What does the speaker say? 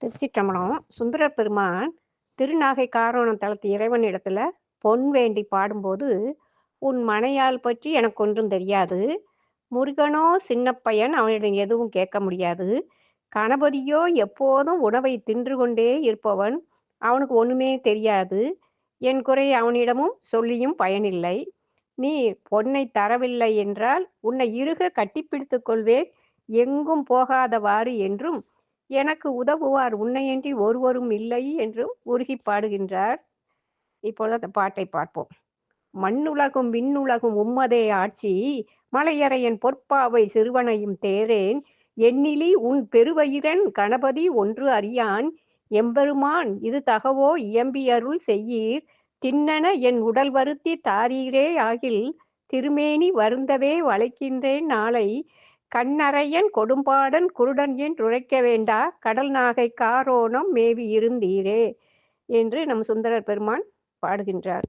திருச்சிற்றம்பலம். சுந்தரர் பெருமான் திருநாகை காரோணம் தலத்து இறைவனிடத்துல பொன் வேண்டி பாடும்போது, "உன் மனையாள் பற்றி எனக்கு ஒன்றும் தெரியாது. முருகனோ சின்னப் பையன், அவனிடம் எதுவும் கேட்க முடியாது. கணபதியோ எப்போதும் உணவை தின்று கொண்டே இருப்பவன், அவனுக்கு ஒண்ணுமே தெரியாது. என் குறையை அவனிடமும் சொல்லியும் பயனில்லை. நீ பொன்னைத் தரவில்லை என்றால், உன்னை இறுக கட்டிப்பிடித்துக் கொள்வேன், எங்கும் போகாதவாறு என்றும், எனக்கு உதவுவார் உன்னையன்றி ஒருவரும் இல்லை என்றும் உருகிப் பாடுகின்றார். இப்பொழுது அந்த பாட்டை பார்ப்போம். "மண்ணுலகும் விண்ணுலகும் உம்மதே ஆட்சி, மலையறையன் பொற்பாவை சிறுவனையும் தேரேன், எண்ணிலி உன் பெருவயிரன் கணபதி ஒன்று அறியான், எம்பெருமான் இது தகவோ இயம்பியருள் செய்யீர், திண்ணென என் உடல் வருத்தி தாரீரே ஆகில், திருமேனி வருந்தவே வளைக்கின்றேன் நாளை, கண்ணறையன் கொடும்பாடன் குருடன் என்றுரைக்க வேண்டா, கடல் நாகை காரோணம் மேவி இருந்தீரே" என்று நம் சுந்தரர் பெருமான் பாடுகின்றார்.